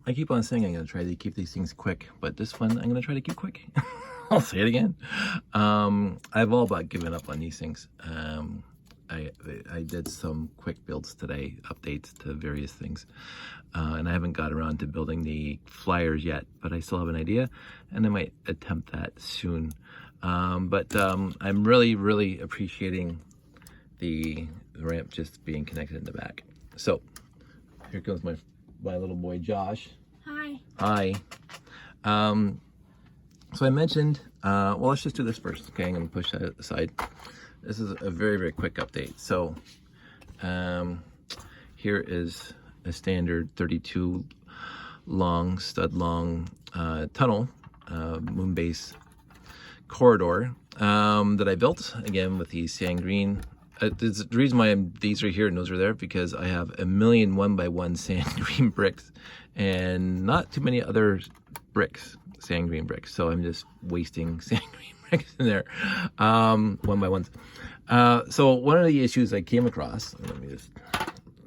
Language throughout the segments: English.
I keep on saying I'm going to try to keep these things quick, but this one I'm going to try to keep quick. I'll say it again. I've all but given up on these things. I did some quick builds today, updates to various things, and I haven't got around to building the flyers yet, but I still have an idea, and I might attempt that soon. But I'm really appreciating the ramp just being connected in the back. So here comes my little boy Josh. Hi. Hi. So I mentioned, well, let's just do this first. Okay, I'm gonna push that aside. This is a very quick update. So here is a standard 32 long, stud long tunnel, moon base corridor that I built, again, with the sand green. The reason why these are here and those are there, because I have a million 1x1 sand green bricks and not too many other bricks, sand green bricks. So I'm just wasting sand green bricks in there, 1x1s. So one of the issues I came across, let me just,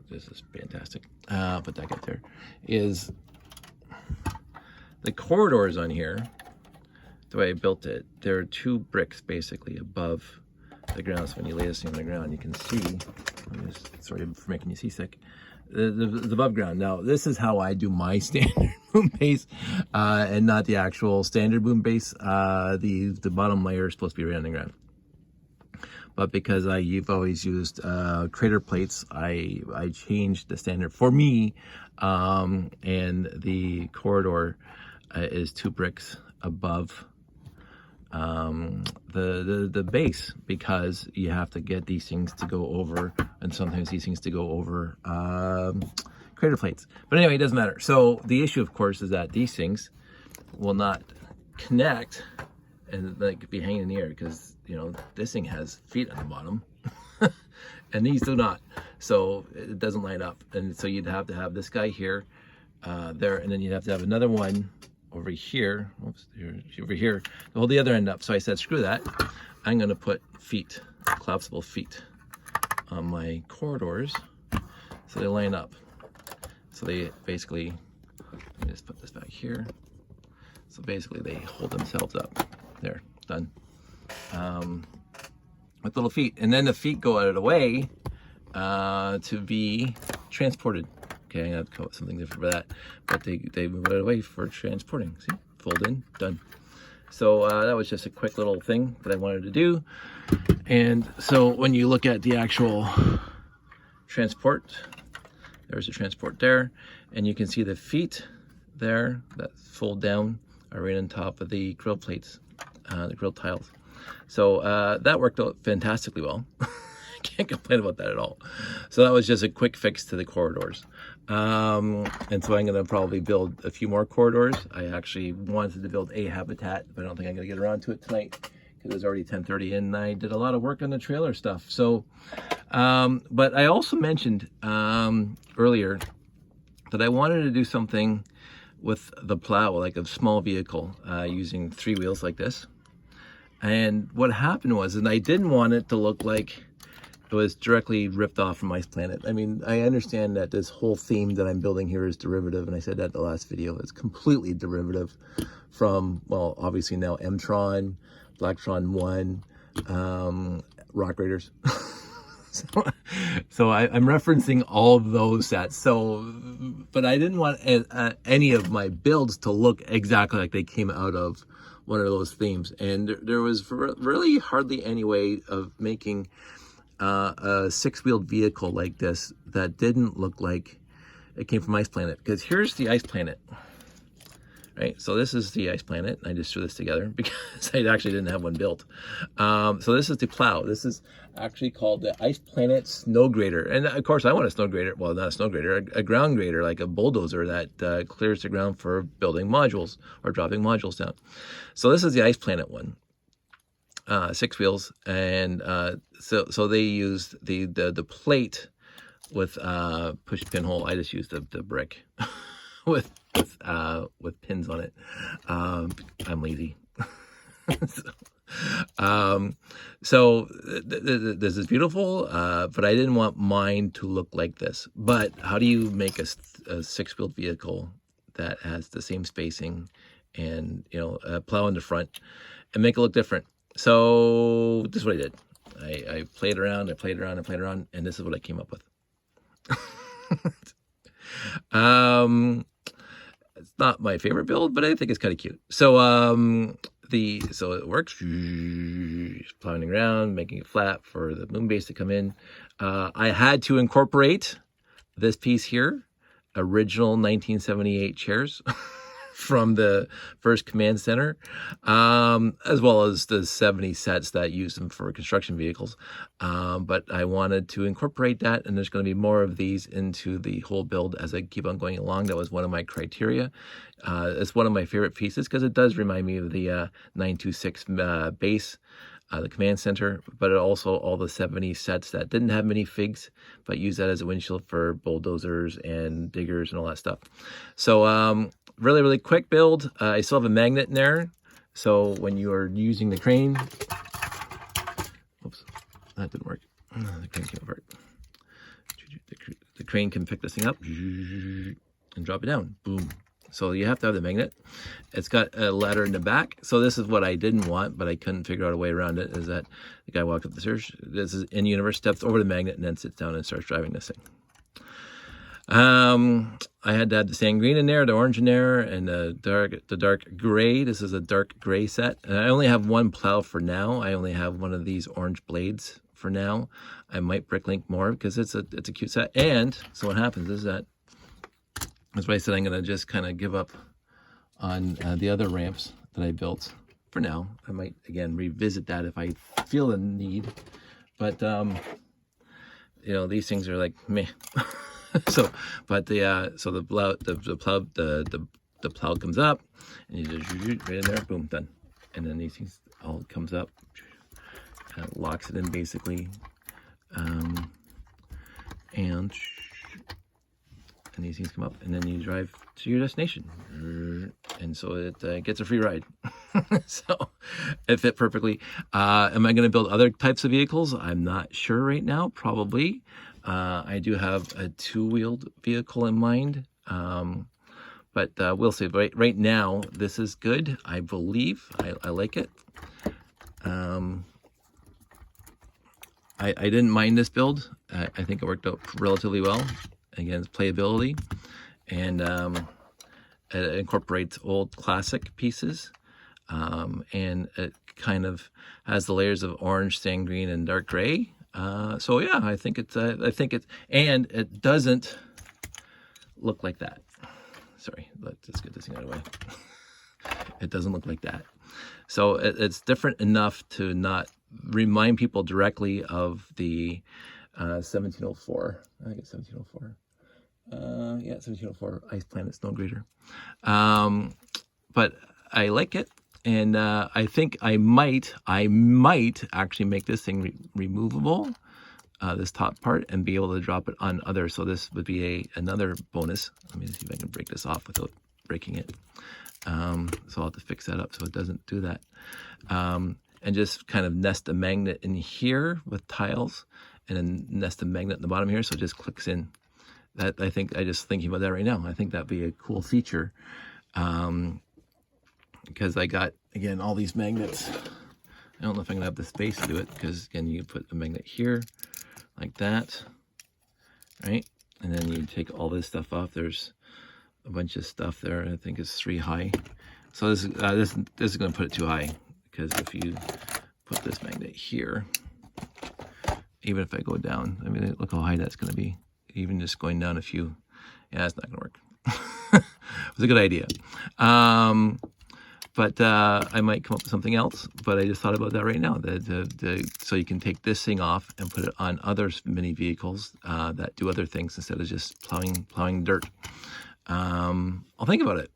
this is fantastic, put that up there, is the corridors on here. The way I built it, there are two bricks basically above the ground. So when you lay this thing on the ground, you can see, sorry for making you seasick, the above ground. Now, this is how I do my standard boom base, and not the actual standard boom base. The bottom layer is supposed to be right on the ground. But because you've always used crater plates, I changed the standard for me, and the corridor is two bricks above the base, because you have to get these things to go over, and sometimes these things to go over crater plates. But anyway, it doesn't matter. So the issue, of course, is that these things will not connect and like be hanging in the air, because you know this thing has feet on the bottom and these do not, so it doesn't line up. And so you'd have to have this guy here, there, and then you'd have to have another one over here, oops, over here, to hold the other end up. So I said, screw that, I'm going to put feet, collapsible feet on my corridors so they line up. So they basically, let me just put this back here. So basically they hold themselves up. There, done. With little feet. And then the feet go out of the way to be transported. Okay, I have to come up with something different for that. But they move out of the way for transporting. See? Fold in, done. So that was just a quick little thing that I wanted to do. And so when you look at the actual transport, there's a transport there. And you can see the feet there that fold down are right on top of the grill plates, the grill tiles. So that worked out fantastically well. Can't complain about that at all. So that was just a quick fix to the corridors. And so I'm going to probably build a few more corridors. I actually wanted to build a habitat, but I don't think I'm going to get around to it tonight because it's already 10:30 and I did a lot of work on the trailer stuff. So, but I also mentioned earlier that I wanted to do something with the plow, like a small vehicle, using 3 wheels like this. And what happened was, and I didn't want it to look like it was directly ripped off from Ice Planet. I mean, I understand that this whole theme that I'm building here is derivative, and I said that in the last video. It's completely derivative from, well, obviously now M-Tron, Blacktron 1, Rock Raiders. So I'm referencing all of those sets. So, but I didn't want any of my builds to look exactly like they came out of one of those themes. And there was really hardly any way of making a 6-wheeled vehicle like this that didn't look like it came from Ice Planet. Because here's the Ice Planet, right? So this is the Ice Planet. I just threw this together because I actually didn't have one built. So this is the plow. This is actually called the Ice Planet Snow Grader. And of course I want a snow grader, well, not a snow grader, a ground grader, like a bulldozer that clears the ground for building modules or dropping modules down. So this is the Ice Planet one. 6 wheels, and so they used the plate with push pin hole. I just used the brick with pins on it. I'm lazy. So this is beautiful, but I didn't want mine to look like this. But how do you make a 6-wheeled vehicle that has the same spacing and, you know, a plow in the front and make it look different. So this is what I did. I played around, and this is what I came up with. It's not my favorite build, but I think it's kind of cute. So so it works. Plowing around, making it flat for the moon base to come in. I had to incorporate this piece here, original 1978 chairs from the first command center, as well as the 70 sets that use them for construction vehicles. But I wanted to incorporate that, and there's going to be more of these into the whole build as I keep on going along. That was one of my criteria. It's one of my favorite pieces because it does remind me of the 926 base, the command center, but it also all the 70 sets that didn't have many figs, but use that as a windshield for bulldozers and diggers and all that stuff. So really, really quick build. I still have a magnet in there. So when you are using the crane, oops, that didn't work. The crane came apart. The crane can pick this thing up and drop it down. Boom. So you have to have the magnet. It's got a ladder in the back. So this is what I didn't want, but I couldn't figure out a way around it, is that the guy walks up the stairs. This is in universe, steps over the magnet, and then sits down and starts driving this thing. I had to have the sand green in there, the orange in there, and the dark gray. This is a dark gray set. And I only have one plow for now. I only have one of these orange blades for now. I might bricklink more because it's a cute set. And so what happens is that's why I said I'm going to just kind of give up on the other ramps that I built for now. I might, again, revisit that if I feel the need. But, you know, these things are like, meh. So the plow comes up, and you just right in there, boom, done. And then these things all comes up, locks it in basically, and these things come up, and then you drive to your destination, and so it gets a free ride. So it fit perfectly. Am I going to build other types of vehicles? I'm not sure right now. Probably. I do have a two-wheeled vehicle in mind, but we'll see. Right now, this is good. I believe I like it. I didn't mind this build. I think it worked out relatively well. Again, it's playability, and it incorporates old classic pieces, and it kind of has the layers of orange, sand green, and dark gray. So yeah, I think it's and it doesn't look like that. Sorry, let's get this thing out of the way. It doesn't look like that. So it's different enough to not remind people directly of the 1704. I think it's 1704. Yeah, 1704 Ice Planet Snow Grader. But I like it, and I think I might actually make this thing removable, this top part, and be able to drop it on other. So this would be another bonus. Let me see if I can break this off without breaking it. So I'll have to fix that up so it doesn't do that. And just kind of nest a magnet in here with tiles, and then nest a magnet in the bottom here, so it just clicks in. That I just thinking about that right now. I think that'd be a cool feature, because I got, again, all these magnets. I don't know if I'm gonna have the space to do it, because again, you put a magnet here like that, right? And then you take all this stuff off. There's a bunch of stuff there. I think it's 3 high. So this is going to put it too high, because if you put this magnet here, even if I go down, I mean, look how high that's going to be. Even just going down a few, yeah, that's not going to work. It was a good idea. But I might come up with something else. But I just thought about that right now. So you can take this thing off and put it on other mini vehicles that do other things instead of just plowing dirt. I'll think about it.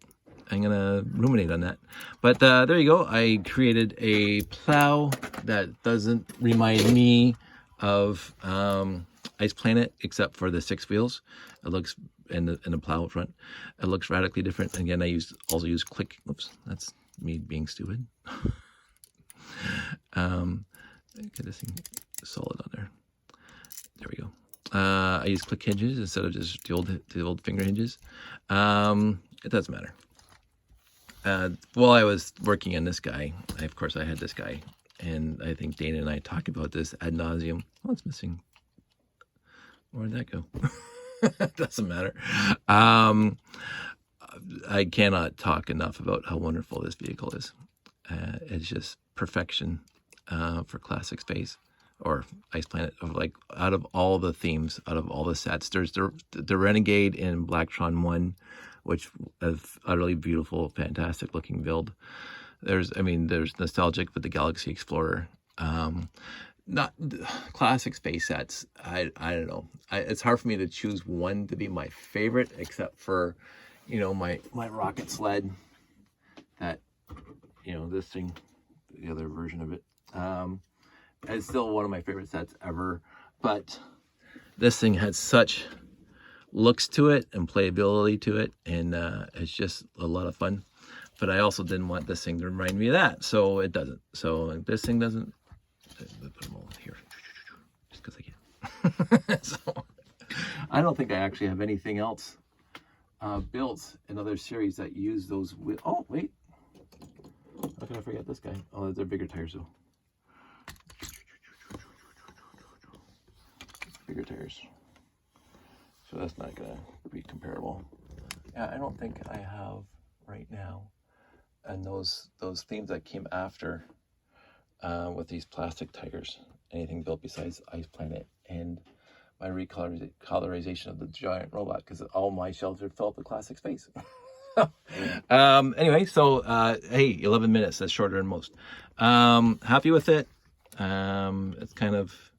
I'm gonna ruminate on that. But there you go. I created a plow that doesn't remind me of Ice Planet, except for the 6 wheels. It looks, and the plow up front, it looks radically different. Again, I also use click. Oops, that's me being stupid. Get this thing solid on there. There we go. I use click hinges instead of just the old finger hinges. it doesn't matter. While I was working on this guy, of course I had this guy, and I think Dana and I talked about this ad nauseum. Oh, it's missing. Where'd that go? Doesn't matter. I cannot talk enough about how wonderful this vehicle is. It's just perfection for classic space or Ice Planet. Of like, out of all the themes, out of all the sets, there's the Renegade in Blacktron 1, which is utterly beautiful, fantastic looking build. There's nostalgic with the Galaxy Explorer. Not classic space sets. I don't know. It's hard for me to choose one to be my favorite, except for, my rocket sled. That, this thing, the other version of it. It's still one of my favorite sets ever. But this thing had such looks to it and playability to it, and it's just a lot of fun. But I also didn't want this thing to remind me of that, so it doesn't. So this thing doesn't. Put them all here, just because I can. So I don't think I actually have anything else built in other series that use those. Oh wait, how can I forget this guy? Oh, they're bigger tires though. Bigger tires. So that's not gonna be comparable. Yeah, I don't think I have right now. And those themes that came after with these plastic tires, anything built besides Ice Planet, and my recolorization of the giant robot, because all my shelves are filled with classic space. Anyway, so hey, 11 minutes, that's shorter than most. Happy with it. It's kind of,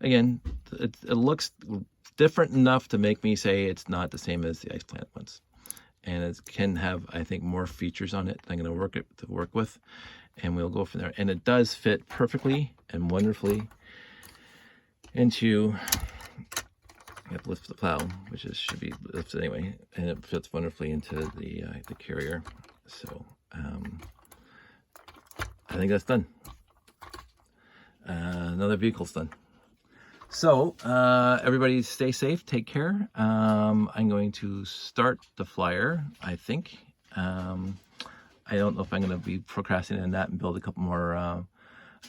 again, it looks different enough to make me say it's not the same as the Ice Planet ones, and it can have, I think, more features on it that I'm going to work with, and we'll go from there. And it does fit perfectly and wonderfully into, I have to lift the plow, which should be lifted anyway, and it fits wonderfully into the carrier. So I think that's done. Another vehicle's done. So everybody stay safe, take care. I'm going to start the flyer, I think. I don't know if I'm going to be procrastinating on that and build a couple more.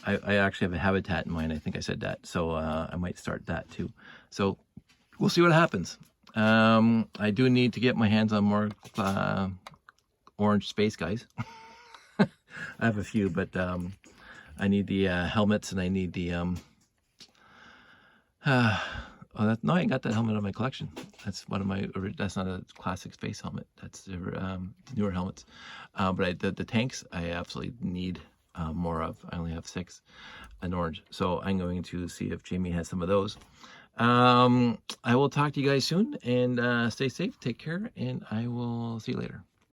I actually have a habitat in mind. I think I said that. So I might start that too. So we'll see what happens. I do need to get my hands on more orange space guys. I have a few, but I need the helmets, and I need the... no, I ain't got that helmet in my collection. That's one of my. That's not a classic space helmet. That's the newer helmets. But the tanks I absolutely need more of. I only have 6 in orange, so I'm going to see if Jamie has some of those. I will talk to you guys soon, and stay safe, take care, and I will see you later.